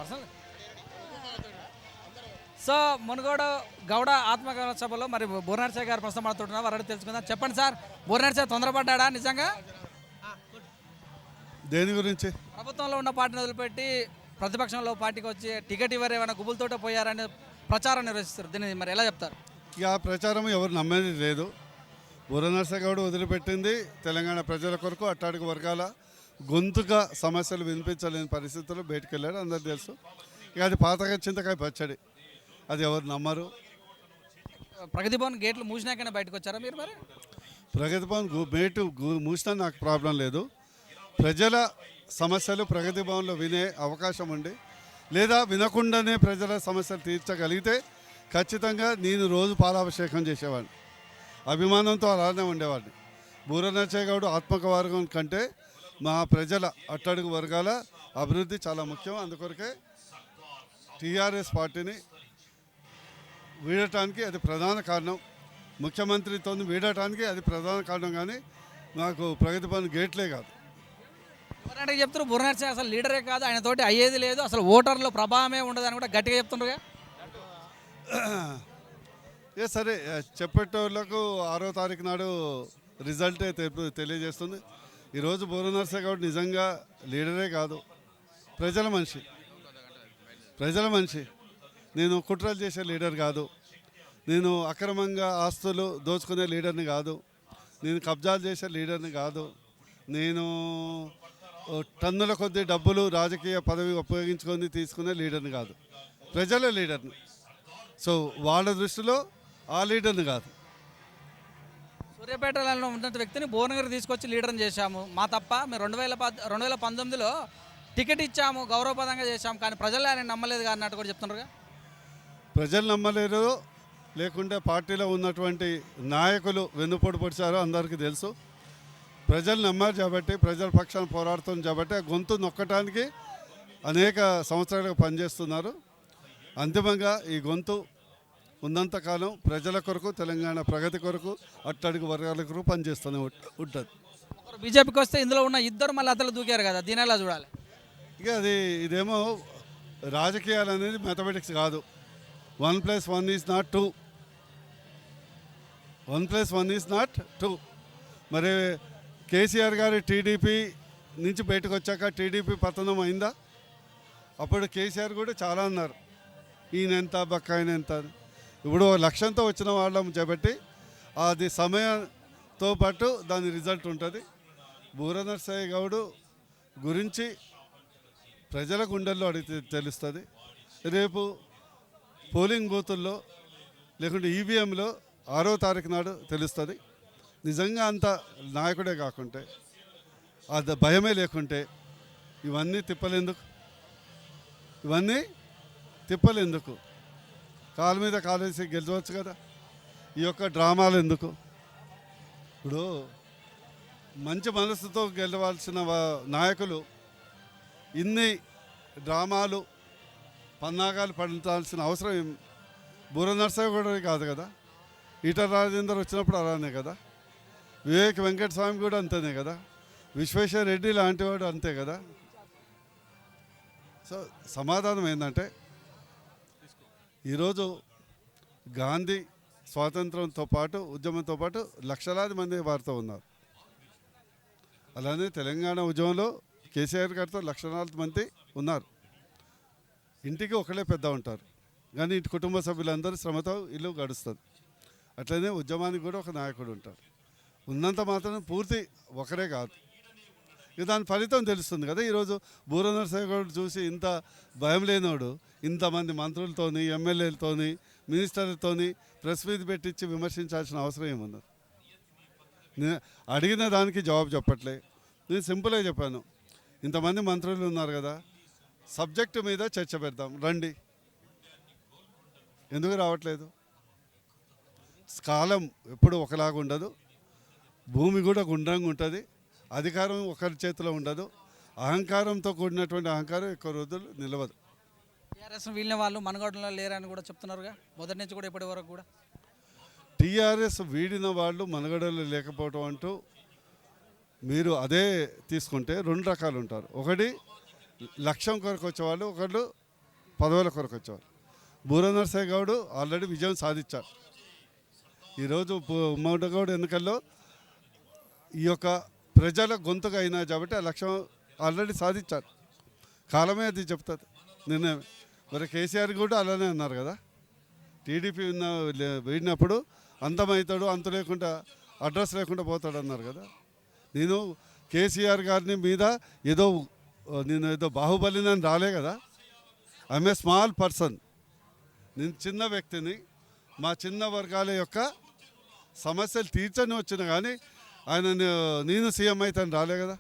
అసలు సో మునుగోడు గౌడ ఆత్మగౌరవ సభలో మరి బూరనర్సే గారు ప్రస్తుతం మాట్లాడుతున్నారు, వారు అడిగి తెలుసుకుందాం. చెప్పండి సార్, బూరనర్సే తొందరపడ్డా నిజంగా? దేని గురించి? ప్రభుత్వంలో ఉన్న పార్టీని వదిలిపెట్టి ప్రతిపక్షంలో పార్టీకి వచ్చి టికెట్ ఇవ్వరు, ఏమైనా గుబులతోటే పోయారని ప్రచారం నిర్వహిస్తారు. దీన్ని మరి ఎలా చెప్తారు? ఇక ఆ ప్రచారం ఎవరు నమ్మేది లేదు. బుర్రనర్సగౌడ్ వదిలిపెట్టింది తెలంగాణ ప్రజల కొరకు, అట్టాడుగు వర్గాల గొంతుగా సమస్యలు వినిపించలేని పరిస్థితుల్లో బయటకు వెళ్ళాడు, అందరు తెలుసు. ఇక అది పాతగా చింతకాయ పచ్చడి, అది ఎవరు నమ్మరు. ప్రగతి భవన్ గేట్లు మూసినాకనే బయటకు వచ్చారా మీరు? మరి ప్రగతి భవన్ మూసినా నాకు ప్రాబ్లం లేదు. ప్రజల సమస్యలు ప్రగతి భవన్లో వినే అవకాశం ఉండి, లేదా వినకుండానే ప్రజల సమస్యలు తీర్చగలిగితే ఖచ్చితంగా నేను రోజు పాలాభిషేకం చేసేవాడిని, అభిమానంతో అలానే ఉండేవాడిని. బూరనర్సేగౌడ్ ఆత్మక వర్గం కంటే మా ప్రజల అట్టడుగు వర్గాల అభివృద్ధి చాలా ముఖ్యం. అందుకొరకే టీఆర్ఎస్ పార్టీని వీడటానికి అది ప్రధాన కారణం, ముఖ్యమంత్రితో వీడటానికి అది ప్రధాన కారణం. కానీ నాకు ప్రగతి భవన్ గేట్లే కాదు. ఎవరంటే చెప్తారు బూరనర్సే అసలు లీడరే కాదు, ఆయన తోటి అయ్యేది లేదు, అసలు ఓటర్లో ప్రభావమే ఉండదని కూడా గట్టిగా చెప్తుండ్రుగా. సరే, చెప్పేటోళ్ళకు 6వ తారీఖు నాడు రిజల్టే తెలియజేస్తుంది. ఈరోజు బూరనర్సేగౌడ్ నిజంగా లీడరే కాదు, ప్రజల మనిషి. నేను కుట్రలు చేసే లీడర్ కాదు, నేను అక్రమంగా ఆస్తులు దోచుకునే లీడర్ని కాదు, నేను కబ్జాలు చేసే లీడర్ని కాదు, నేను టన్నుల కొద్ది డబ్బులు రాజకీయ పదవి ఉపయోగించుకొని తీసుకునే లీడర్ని కాదు, ప్రజల లీడర్ని. సో వాళ్ళ దృష్టిలో ఆ లీడర్ని కాదు. సూర్యాపేటలో ఉన్న వ్యక్తిని భువనగిరి తీసుకొచ్చి లీడర్ని చేశాము, మా తప్ప. మేము 2019లో టికెట్ ఇచ్చాము, గౌరవపదంగా చేశాము, కానీ ప్రజలు ఆయన నమ్మలేదు అన్నట్టు కూడా చెప్తున్నారుగా. ప్రజలు నమ్మలేరు, లేకుంటే పార్టీలో ఉన్నటువంటి నాయకులు వెన్నుపోటు పొడిచారో అందరికీ తెలుసు. ప్రజలు నమ్మారు కాబట్టి, ప్రజల పక్షాన పోరాడుతుంది కాబట్టి ఆ గొంతు నొక్కటానికి అనేక సంవత్సరాలుగా పనిచేస్తున్నారు. అంతిమంగా ఈ గొంతు ఉన్నంతకాలం ప్రజల కొరకు, తెలంగాణ ప్రగతి కొరకు, అట్టడుగు వర్గాల కొరకు పనిచేస్తూనే ఉంటుంది. బీజేపీకి వస్తే ఇందులో ఉన్న ఇద్దరు మళ్ళీ అతలు దూకారు కదా, దీని ఎలా చూడాలి? ఇక ఇదేమో రాజకీయాలు అనేది మ్యాథమెటిక్స్ కాదు. 1+1 ఈజ్ నాట్ 2. 1+1 is not 2. మరి కేసీఆర్ గారి టీడీపీ నుంచి బయటకు వచ్చాక టీడీపీ పతనం అయిందా? అప్పుడు కేసీఆర్ కూడా చాలా అన్నారు, ఈయన ఎంత బక్కాయన ఎంత. ఇప్పుడు లక్ష్యంతో వచ్చిన వాళ్ళం కాబట్టి అది సమయంతో పాటు దాని రిజల్ట్ ఉంటుంది. బూరనర్సేగౌడ్ గురించి ప్రజల గుండెల్లో అడిగితే తెలుస్తుంది. రేపు పోలింగ్ బూతుల్లో లేకుంటే ఈవీఎంలో 6వ తారీఖు నాడు తెలుస్తుంది. నిజంగా అంత నాయకుడే కాకుంటే, అది భయమే లేకుంటే ఇవన్నీ తిప్పలేందుకు? కాలు మీద కాలేసి గెలవచ్చు కదా. ఈ యొక్క డ్రామాలు ఎందుకు? ఇప్పుడు మంచి మనసుతో గెలవాల్సిన నాయకులు ఇన్ని డ్రామాలు పన్నాగాలు పడించాల్సిన అవసరం బూరనర్సేగౌడ్ కాదు కదా. ఈటల రాజేందర్ వచ్చినప్పుడు అలానే కదా, వివేక్ వెంకటస్వామి కూడా అంతేనే కదా, విశ్వేశ్వర రెడ్డి లాంటివాడు అంతే కదా. సో సమాధానం ఏంటంటే, ఈరోజు గాంధీ స్వాతంత్రంతో పాటు, ఉద్యమంతో పాటు లక్షలాది మంది వారితో ఉన్నారు. అలానే తెలంగాణ ఉద్యమంలో కేసీఆర్ గారితో లక్షలాది మంది ఉన్నారు. ఇంటికి ఒకళ్ళే పెద్ద ఉంటారు, కానీ ఇంటి కుటుంబ సభ్యులందరూ శ్రమతో ఇల్లు గడుస్తుంది. అట్లనే ఉద్యమానికి కూడా ఒక నాయకుడు ఉంటారు. ఉన్నంత మాత్రం పూర్తి ఒకరే కాదు. ఇక దాని ఫలితం తెలుస్తుంది కదా. ఈరోజు బూరనర్సేగౌడ్ చూసి ఇంత భయం లేనివాడు ఇంతమంది మంత్రులతోని, ఎమ్మెల్యేలతోని, మినిస్టర్లతోని ప్రెస్ మీట్ పెట్టించి విమర్శించాల్సిన అవసరం ఏముంది? నేను అడిగిన దానికి జవాబు చెప్పట్లే. నేను సింపుల్గా చెప్పాను, ఇంతమంది మంత్రులు ఉన్నారు కదా, సబ్జెక్టు మీద చర్చ పెడదాం రండి. ఎందుకు రావట్లేదు? కాలం ఎప్పుడు ఒకలాగా ఉండదు, భూమి కూడా గుండ్రంగా ఉంటుంది, అధికారం ఒకరి చేతిలో ఉండదు, అహంకారంతో కూడినటువంటి అహంకారం ఎక్కువ రోజులు నిలవదు. టీఆర్ఎస్ వీళ్ళ వాళ్ళు మనగడలో లేరని కూడా చెప్తున్నారుగా, మొదటి నుంచి కూడా ఇప్పటి వరకు కూడా. టీఆర్ఎస్ వీడిన వాళ్ళు మనగడలు లేకపోవటం అంటూ మీరు అదే తీసుకుంటే 2 రకాలు ఉంటారు. ఒకటి లక్ష్యం కొరకు వచ్చేవాళ్ళు, ఒకళ్ళు పదవుల కొరకు వచ్చేవారు. బూర నరసయ్య గౌడ్ ఆల్రెడీ విజయం సాధించారు. ఈరోజు ఉమ్మడి గౌడ్ ఎన్నికల్లో ఈ యొక్క ప్రజల గొంతుగా అయినా కాబట్టి ఆ లక్ష్యం ఆల్రెడీ సాధించారు. కాలమే అది చెప్తుంది నిర్ణయం. మరి కేసీఆర్ కూడా అలానే అన్నారు కదా, టీడీపీ వీడినప్పుడు అంతమవుతాడు, అంత లేకుండా అడ్రస్ లేకుండా పోతాడు అన్నారు కదా. నేను కేసీఆర్ గారిని మీద నేను ఏదో బాహుబలిని రాలే కదా. I'm a small person. నేను చిన్న వ్యక్తిని. మా చిన్న వర్గాల యొక్క సమస్యలు తీర్చని వచ్చిన కానీ నేను సీఎం అవుతాను రాలే కదా.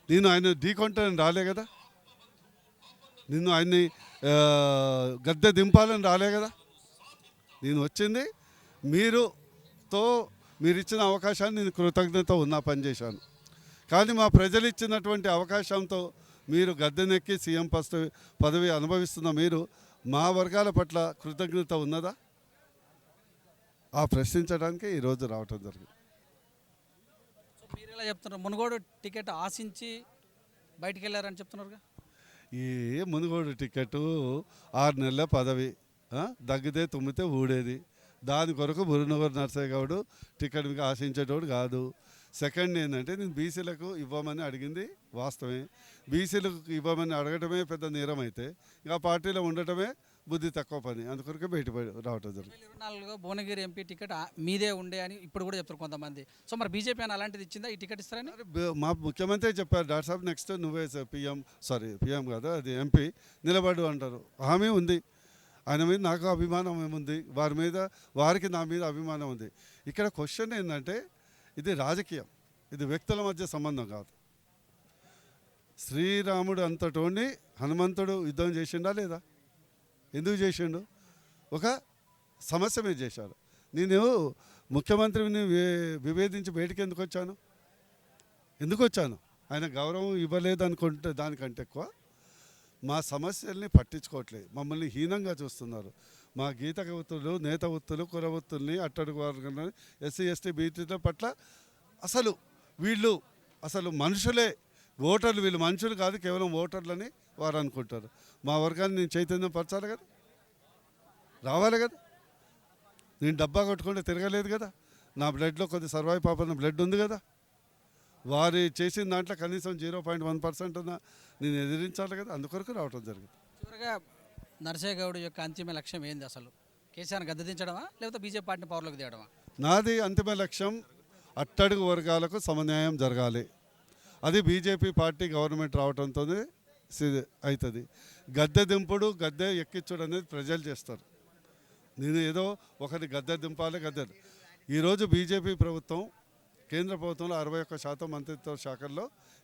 నేను ఆయన ఢీకొంటానని రాలే కదా. నిన్ను ఆయన్ని గద్దె దింపాలని రాలే కదా. నేను వచ్చింది మీరు ఇచ్చిన అవకాశాన్ని నేను కృతజ్ఞత ఉన్నా పనిచేశాను. కానీ మా ప్రజలు ఇచ్చినటువంటి అవకాశంతో మీరు గద్దెనెక్కి సీఎం పదవి అనుభవిస్తున్న మీరు మా వర్గాల పట్ల కృతజ్ఞత ఉన్నదా? ఆ ప్రశ్నించడానికి ఈరోజు రావటం జరిగింది. మీరు ఎలా చెప్తున్నారు? మునుగోడు టికెట్ ఆశించి బయటికి వెళ్ళారని చెప్తున్నారుగా. ఈ మునుగోడు టికెట్ 6 నెలల పదవి, దగ్గితే తుమ్మితే ఊడేది. దాని కొరకు బురునగర్ నరసయ్య గౌడ్ టికెట్ మీకు ఆశించేటోడు కాదు. సెకండ్ ఏంటంటే నేను బీసీలకు ఇవ్వమని అడిగింది వాస్తవమే. బీసీలకు ఇవ్వమని అడగటమే పెద్ద నేరం అయితే ఇంకా పార్టీలో ఉండటమే బుద్ధి తక్కువ పని. అందుకొరకే బయట రావటం జరిగింది. 2024లో భువనగిరి ఎంపీ టికెట్ మీదే ఉండే అని ఇప్పుడు కూడా చెప్తారు కొంతమంది. సో మరి బీజేపీ అని అలాంటిది ఇచ్చిందా ఈ టికెట్ ఇస్తారని? మా ముఖ్యమంత్రి చెప్పారు, డాక్టర్ సాబ్ నెక్స్ట్ నువ్వే పిఎం కాదు అది ఎంపీ నిలబడు అంటారు. హామీ ఉంది. ఆయన మీద నాకు అభిమానం ఏముంది, వారికి నా మీద అభిమానం ఉంది. ఇక్కడ క్వశ్చన్ ఏంటంటే ఇది రాజకీయం, ఇది వ్యక్తుల మధ్య సంబంధం కాదు. శ్రీరాముడు అంతటోని హనుమంతుడు యుద్ధం చేసిండా లేదా? ఎందుకు చేసిండు? ఒక సమస్య మీద చేశాడు. నేను ముఖ్యమంత్రిని విభేదించి బయటికి ఎందుకు వచ్చాను? ఆయన గౌరవం ఇవ్వలేదు అనుకుంటే దానికంటే ఎక్కువ మా సమస్యల్ని పట్టించుకోవట్లేదు, మమ్మల్ని హీనంగా చూస్తున్నారు. మా గీత వృత్తులు, నేత వృత్తులు, కుల వృత్తుల్ని, అట్టడుగు వర్గాలని, ఎస్సీ ఎస్టీ బీటీల పట్ల వీళ్ళు మనుషులే, ఓటర్లు. వీళ్ళు మనుషులు కాదు, కేవలం ఓటర్లని వారు అనుకుంటారు. మా వర్గాన్ని నేను చైతన్యం పరచాలి కదా, రావాలి కదా. నేను డబ్బా కొట్టుకుంటే తిరగలేదు కదా. నా బ్లడ్లో కొద్ది సర్వాయి పాపన్న బ్లడ్ ఉంది కదా. వారు చేసిన దాంట్లో కనీసం 0.1% ఉన్న నేను ఎదిరించాలి కదా. అందుకొరకు రావటం జరిగింది. చివరిగా నరసయ్య గౌడ్ యొక్క అంతిమ లక్ష్యం ఏంది? అసలు కేసీఆర్ గద్దెదించడమా లేకపోతే బీజేపీ పార్టీని పవర్లోకి తేయడమా? నాది అంతిమ లక్ష్యం అట్టడుగు వర్గాలకు సమన్యాయం జరగాలి. అది బీజేపీ పార్టీ గవర్నమెంట్ రావడంతోనే అవుతుంది. గద్దె దింపుడు, గద్దె ఎక్కించుడు అనేది ప్రజలు చేస్తారు. నేను ఏదో ఒకటి గద్దె దింపాలి ఈరోజు బీజేపీ ప్రభుత్వం కేంద్ర ప్రభుత్వంలో 61% మంత్రిత్వ శాఖల్లో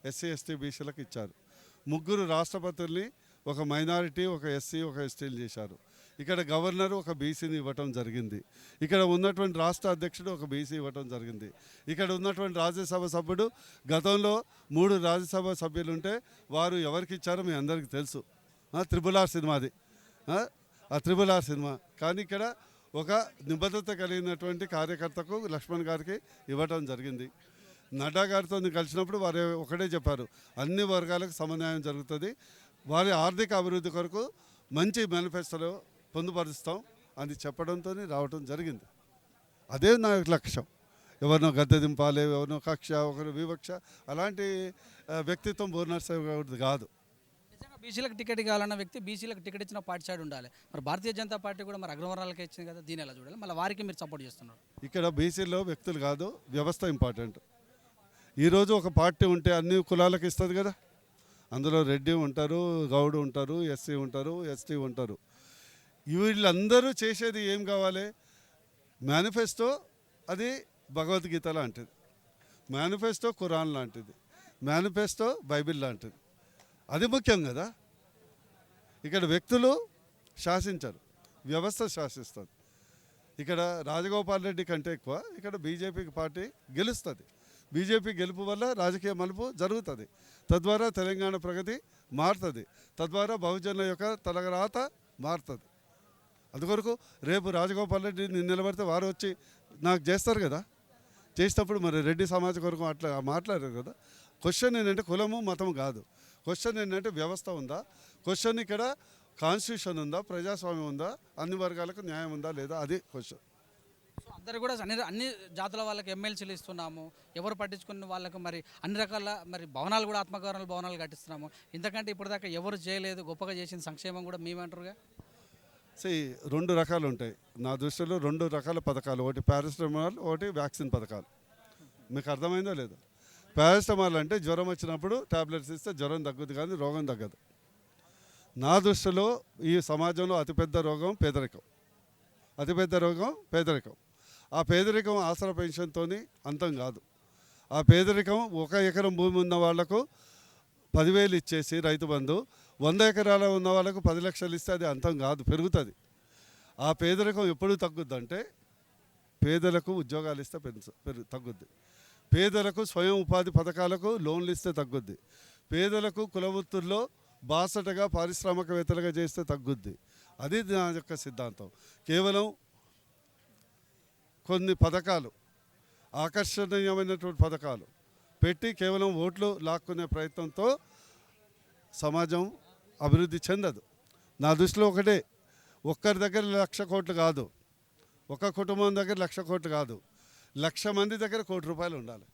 ఎస్సీ ఎస్టీ బీసీలకు ఇచ్చారు. 3 రాష్ట్రపతుల్ని ఒక మైనారిటీ, ఒక ఎస్సీ, ఒక ఎస్టీలు చేశారు. ఇక్కడ గవర్నరు ఒక బీసీని ఇవ్వటం జరిగింది. ఇక్కడ ఉన్నటువంటి రాష్ట్ర అధ్యక్షుడు ఒక బీసీ ఇవ్వటం జరిగింది. ఇక్కడ ఉన్నటువంటి రాజ్యసభ సభ్యుడు, గతంలో 3 రాజ్యసభ సభ్యులు ఉంటే వారు ఎవరికి ఇచ్చారో మీ అందరికీ తెలుసు. RRR సినిమాది, ఆ RRR సినిమా. కానీ ఇక్కడ ఒక నిబద్ధత కలిగినటువంటి కార్యకర్తకు లక్ష్మణ్ గారికి ఇవ్వటం జరిగింది. నడ్డా గారితో కలిసినప్పుడు వారు ఒకటే చెప్పారు, అన్ని వర్గాలకు సమన్యాయం జరుగుతుంది, వారి ఆర్థిక అభివృద్ధి కొరకు మంచి మేనిఫెస్టోలో పొందుపరుస్తాం అని చెప్పడంతో రావటం జరిగింది. అదే నా లక్ష్యం. ఎవరినో గద్దె దింపాలి, ఎవరినో కక్ష, ఒకరు వివక్ష, అలాంటి వ్యక్తిత్వం బూర నరసయ్య గౌడ్ది కాదు. నిజంగా బీసీలకు టికెట్ కావాలన్న వ్యక్తి బీసీలకు టికెట్ ఇచ్చిన పార్టీ సైడ్ ఉండాలి. మరి భారతీయ జనతా పార్టీ కూడా మరి అగ్రవర్ణాలకే ఇచ్చింది కదా, దీని ఎలా చూడాలి? మళ్ళీ వారికి మీరు సపోర్ట్ చేస్తున్నారు. ఇక్కడ బీసీలో వ్యక్తులు కాదు, వ్యవస్థ ఇంపార్టెంట్. ఈరోజు ఒక పార్టీ ఉంటే అన్ని కులాలకు ఇస్తుంది కదా. అందులో రెడ్డి ఉంటారు, గౌడు ఉంటారు, ఎస్సీ ఉంటారు, ఎస్టీ ఉంటారు. వీళ్ళందరూ చేసేది ఏం కావాలి? మేనిఫెస్టో అది భగవద్గీత లాంటిది, మేనిఫెస్టో ఖురాన్ లాంటిది, మేనిఫెస్టో బైబిల్ లాంటిది. అది ముఖ్యం కదా. ఇక్కడ వ్యక్తులు శాసించరు, వ్యవస్థ శాసిస్తుంది. ఇక్కడ రాజగోపాల్ రెడ్డి కంటే ఎక్కువ ఇక్కడ బీజేపీ పార్టీ గెలుస్తుంది. బీజేపీ గెలుపు వల్ల రాజకీయ మలుపు జరుగుతుంది. తద్వారా తెలంగాణ ప్రగతి మారుతుంది. తద్వారా బహుజనుల యొక్క తలరాత మారుతుంది. అందుకొరకు రేపు రాజగోపాల్ రెడ్డి నిలబడితే వారు వచ్చి నాకు చేస్తారు కదా. చేసినప్పుడు మరి రెడ్డి సమాజం కొరకు మాట్లాడారు కదా. క్వశ్చన్ ఏంటంటే కులము మతం కాదు. క్వశ్చన్ ఏంటంటే వ్యవస్థ ఉందా, క్వశ్చన్ ఇక్కడ కాన్స్టిట్యూషన్ ఉందా, ప్రజాస్వామ్యం ఉందా, అన్ని వర్గాలకు న్యాయం ఉందా లేదా, అది క్వశ్చన్. సో అందరు కూడా అన్ని జాతుల వాళ్ళకి ఎమ్మెల్సీలు ఇస్తున్నాము, ఎవరు పట్టించుకున్న వాళ్ళకు మరి అన్ని రకాల మరి భవనాలు కూడా ఆత్మగౌరవ భవనాలు కట్టిస్తున్నాము. ఇంతకంటే ఇప్పటిదాకా ఎవరు చేయలేదు, గొప్పగా చేసిన సంక్షేమం కూడా మేమంటారుగా. రెండు రకాలు ఉంటాయి నా దృష్టిలో, రెండు రకాల పథకాలు, ఒకటి పారాసిటమాల్, ఒకటి వ్యాక్సిన్ పథకాలు. మీకు అర్థమైందో లేదో? పారాసిటమాల్ అంటే జ్వరం వచ్చినప్పుడు టాబ్లెట్స్ ఇస్తే జ్వరం తగ్గుద్ది కానీ రోగం తగ్గదు. నా దృష్టిలో ఈ సమాజంలో అతిపెద్ద రోగం పేదరికం, అతిపెద్ద రోగం పేదరికం. ఆ పేదరికం ఆసరా పెన్షన్తో అంతం కాదు. ఆ పేదరికం 1 ఎకరం భూమి ఉన్న వాళ్లకు 10,000 ఇచ్చేసి రైతు బంధు, 100 ఎకరాల ఉన్న వాళ్ళకు 10 లక్షలు ఇస్తే అది అంతం కాదు, పెరుగుతుంది. ఆ పేదరికం ఎప్పుడు తగ్గుద్దంటే పేదలకు ఉద్యోగాలు ఇస్తే తగ్గుద్ది, పేదలకు స్వయం ఉపాధి పథకాలకు లోన్లు ఇస్తే తగ్గుద్ది, పేదలకు కులవృత్తుల్లో బాసటగా పారిశ్రామికవేత్తలుగా చేస్తే తగ్గుద్ది. అది నా యొక్క సిద్ధాంతం. కేవలం కొన్ని పథకాలు, ఆకర్షణీయమైనటువంటి పథకాలు పెట్టి కేవలం ఓట్లు లాక్కునే ప్రయత్నంతో సమాజం అభివృద్ధి చెందదు. నా దృష్టిలో ఒకటే, ఒక్కరి దగ్గర 1,00,000 కోట్లు కాదు, ఒక కుటుంబం దగ్గర 1,00,000 కోట్లు కాదు, 1,00,000 మంది దగ్గర ₹1 కోటి ఉండాలి.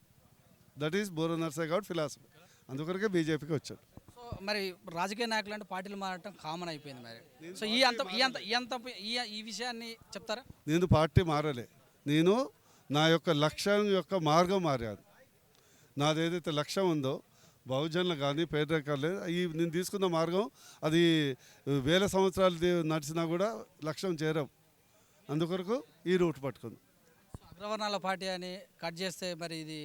దట్ ఈస్ బూర నర్సయ్య గౌడ్ ఫిలాసఫీ. అందుకొరకే బీజేపీకి వచ్చాడు. సో మరి రాజకీయ నాయకులు అంటే పార్టీలు మారటం కామన్ అయిపోయింది మరి. సో ఈ విషయాన్ని చెప్తారా? నేను పార్టీ మారలే, నేను నా యొక్క లక్ష్యం యొక్క మార్గం మారాను. నాది ఏదైతే లక్ష్యం ఉందో బహుజనులు కానీ పేదరికాలు, నేను తీసుకున్న మార్గం అది 1000 సంవత్సరాలు నడిచినా కూడా లక్ష్యం చేరాం. అందుకొరకు ఈ రూట్ పట్టుకుంది. అగ్రవర్ణాల పార్టీ అని కట్ చేస్తే మరి ఇది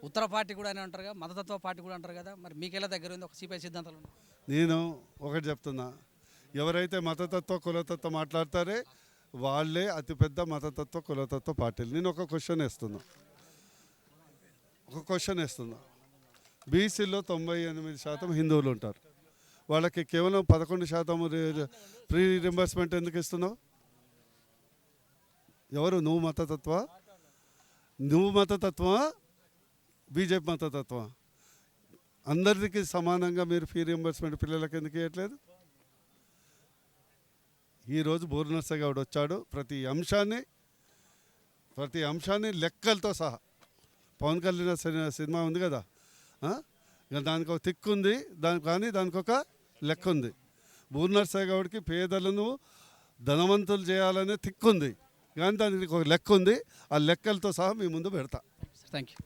ఉత్తర పార్టీ కూడా అని అంటారు కదా, మతతత్వ పార్టీ కూడా అంటారు కదా, మరి మీకు ఎలా దగ్గర ఉంది ఒక సిపిఐ సిద్ధాంతాలు? నేను ఒకటి చెప్తున్నా, ఎవరైతే మతతత్వ కులతత్వ మాట్లాడతారే వాళ్ళే అతిపెద్ద మతతత్వ కులతత్వ పార్టీలు. నేను ఒక క్వశ్చన్ వేస్తున్నా, బీసీలో 98% హిందువులు ఉంటారు, వాళ్ళకి కేవలం 11% ఫ్రీ రింబర్స్మెంట్ ఎందుకు ఇస్తున్నావు? ఎవరు? నువ్వు మతతత్వమా బీజేపీ మతతత్వమా? అందరికీ సమానంగా మీరు ఫీ రియంబర్స్మెంట్ పిల్లలకి ఎందుకు ఇవ్వట్లేదు? ఈరోజు బూర నర్సయ్య గౌడ్ వచ్చాడు, ప్రతి అంశాన్ని లెక్కలతో సహా. పవన్ కళ్యాణ్ సినిమా ఉంది కదా, దానికి ఒక తిక్కు ఉంది, దానికి ఒక లెక్క ఉంది. బూర నర్సయ్య గౌడ్కి పేదలను ధనవంతులు చేయాలనే తిక్కు ఉంది, కానీ దానికి ఒక లెక్క ఉంది. ఆ లెక్కలతో సహా మీ ముందు పెడతా. Thank you.